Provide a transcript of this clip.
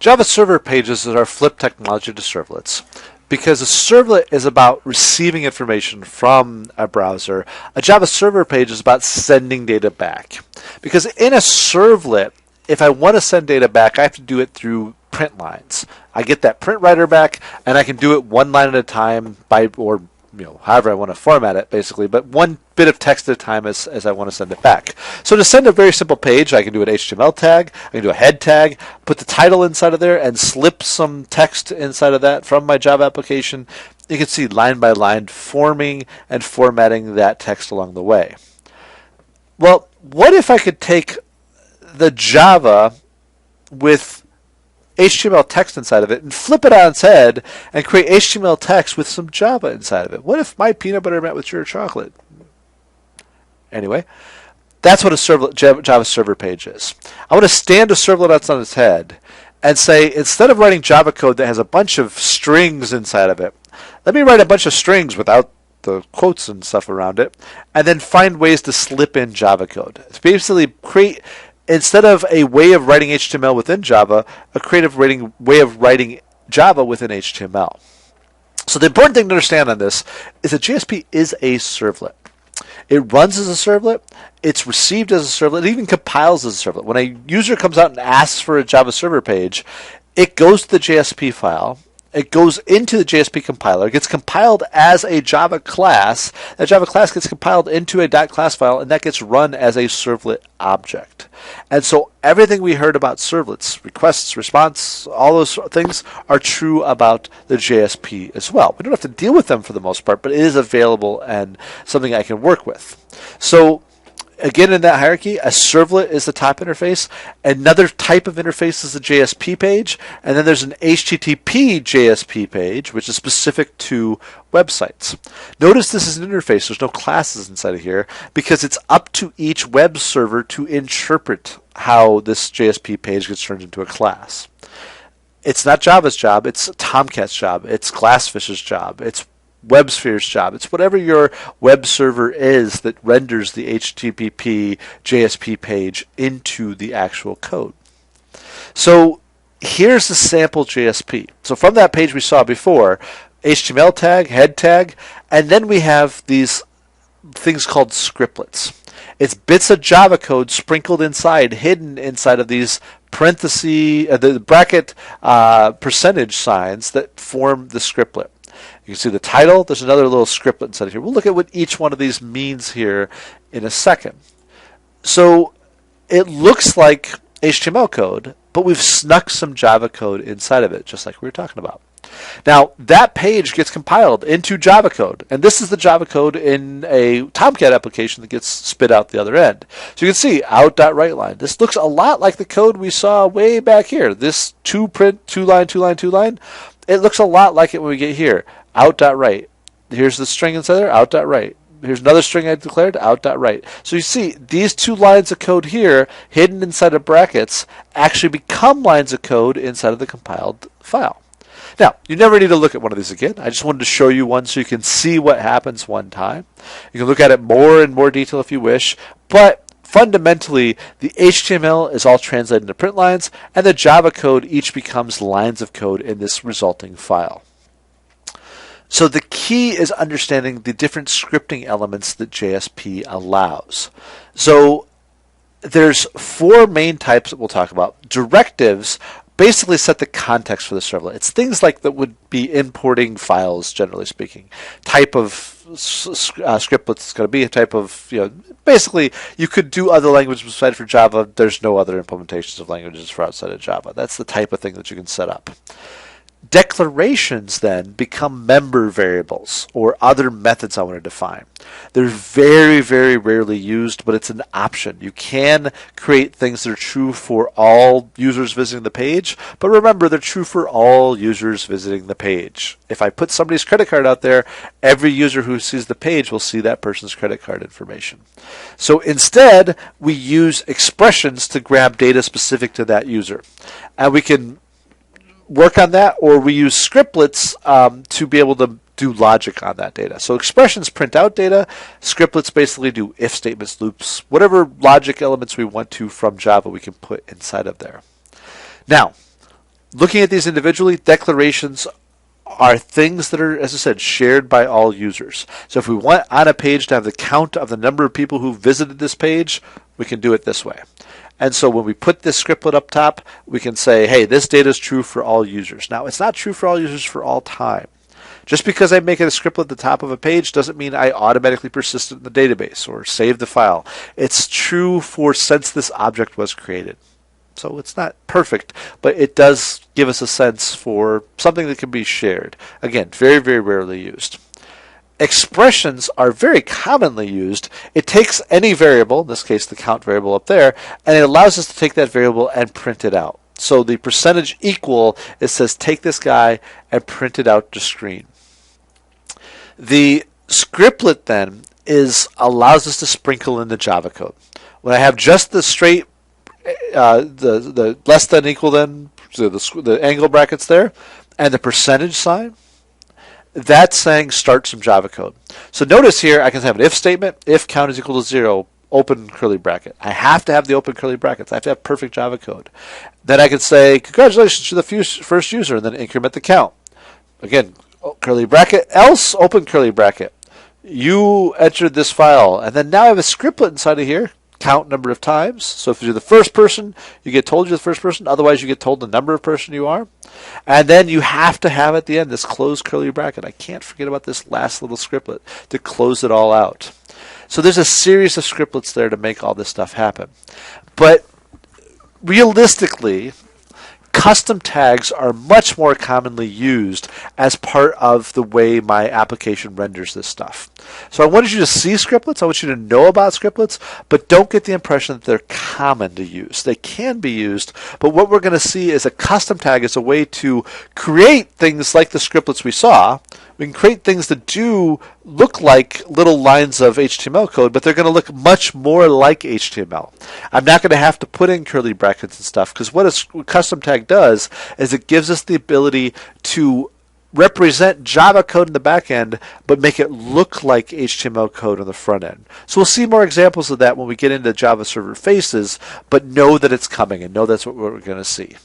Java server pages are flip technology to servlets. Because a servlet is about receiving information from a browser, a Java server page is about sending data back. Because in a servlet, if I want to send data back, I have to do it through print lines. I get that print writer back, and I can do it one line at a time or however I want to format it, basically, but one bit of text at a time as I want to send it back. So to send a very simple page, I can do an HTML tag, I can do a head tag, put the title inside of there, and slip some text inside of that from my Java application. You can see line by line forming and formatting that text along the way. Well, what if I could take the Java with HTML text inside of it and flip it on its head and create HTML text with some Java inside of it? What if my peanut butter met with your chocolate? Anyway, that's what a Java server page is. I want to stand a servlet that's on its head and say, instead of writing Java code that has a bunch of strings inside of it, let me write a bunch of strings without the quotes and stuff around it, and then find ways to slip in Java code. It's basically create, instead of a way of writing HTML within Java, a creative way of writing Java within HTML. So the important thing to understand on this is that JSP is a servlet. It runs as a servlet, it's received as a servlet, it even compiles as a servlet. When a user comes out and asks for a Java server page, it goes to the JSP file, it goes into the JSP compiler, it gets compiled as a Java class, that Java class gets compiled into a .class file, and that gets run as a servlet object. And so everything we heard about servlets, requests, response, all those things are true about the JSP as well. We don't have to deal with them for the most part, but it is available and something I can work with. So again, in that hierarchy, a servlet is the top interface. Another type of interface is the JSP page. And then there's an HTTP JSP page, which is specific to websites. Notice this is an interface. There's no classes inside of here because it's up to each web server to interpret how this JSP page gets turned into a class. It's not Java's job. It's Tomcat's job. It's Glassfish's job. It's WebSphere's job. It's whatever your web server is that renders the HTTP JSP page into the actual code. So here's the sample JSP. So from that page we saw before, HTML tag, head tag, and then we have these things called scriptlets. It's bits of Java code sprinkled inside, hidden inside of these parenthesis, the bracket percentage signs that form the scriptlet. You can see the title. There's another little scriptlet inside of here. We'll look at what each one of these means here in a second. So it looks like HTML code, but we've snuck some Java code inside of it, just like we were talking about. Now, that page gets compiled into Java code, and this is the Java code in a Tomcat application that gets spit out the other end. So you can see out.writeLine. This looks a lot like the code we saw way back here. This print, two line, it looks a lot like it when we get here. Out.write. Here's the string inside there, out.write. Here's another string I declared, out.write. So you see, these two lines of code here, hidden inside of brackets, actually become lines of code inside of the compiled file. Now, you never need to look at one of these again. I just wanted to show you one so you can see what happens one time. You can look at it more in more detail if you wish, but fundamentally, the HTML is all translated into print lines, and the Java code each becomes lines of code in this resulting file. So the key is understanding the different scripting elements that JSP allows. So there's four main types that we'll talk about. Directives basically set the context for the servlet. It's things like that would be importing files, generally speaking. Type of scriptlet it's going to be, a type of, basically you could do other languages besides for Java. There's no other implementations of languages for outside of Java. That's the type of thing that you can set up. Declarations then become member variables or other methods I want to define. They're very, very rarely used, but it's an option. You can create things that are true for all users visiting the page, but remember they're true for all users visiting the page. If I put somebody's credit card out there, every user who sees the page will see that person's credit card information. So instead, we use expressions to grab data specific to that user. And we can work on that, or we use scriptlets to be able to do logic on that data. So expressions print out data, scriptlets basically do if statements, loops, whatever logic elements we want to from Java we can put inside of there. Now, Looking at these individually, declarations are things that are, as I said, shared by all users. So if we want on a page to have the count of the number of people who visited this page, we can do it this way. And so when we put this scriptlet up top, we can say, hey, this data is true for all users. Now, it's not true for all users for all time. Just because I make it a scriptlet at the top of a page doesn't mean I automatically persist it in the database or save the file. It's true for since this object was created. So it's not perfect, but it does give us a sense for something that can be shared. Again, very, very rarely used. Expressions are very commonly used. It takes any variable, in this case the count variable up there, and it allows us to take that variable and print it out. So the percentage equal, it says take this guy and print it out to screen. The scriptlet then allows us to sprinkle in the Java code. When I have just the straight the less than equal than, so the angle brackets there, and the percentage sign, that's saying start some Java code. So notice here I can have an if statement, if count is equal to 0, open curly bracket. I have to have the open curly brackets. I have to have perfect Java code. Then I can say congratulations to the first user and then increment the count. Again, curly bracket, else open curly bracket. You entered this file, and then now I have a scriptlet inside of here. Count number of times. So if you're the first person, you get told you're the first person. Otherwise, you get told the number of person you are. And then you have to have at the end this close curly bracket. I can't forget about this last little scriptlet to close it all out. So there's a series of scriptlets there to make all this stuff happen. But realistically, custom tags are much more commonly used as part of the way my application renders this stuff. So I wanted you to see scriptlets, I want you to know about scriptlets, but don't get the impression that they're common to use. They can be used, but what we're going to see is a custom tag is a way to create things like the scriptlets we saw. We can create things that do look like little lines of HTML code, but they're going to look much more like HTML. I'm not going to have to put in curly brackets and stuff, because what a custom tag does is it gives us the ability to represent Java code in the back end, but make it look like HTML code on the front end. So we'll see more examples of that when we get into Java Server Faces, but know that it's coming and know that's what we're going to see.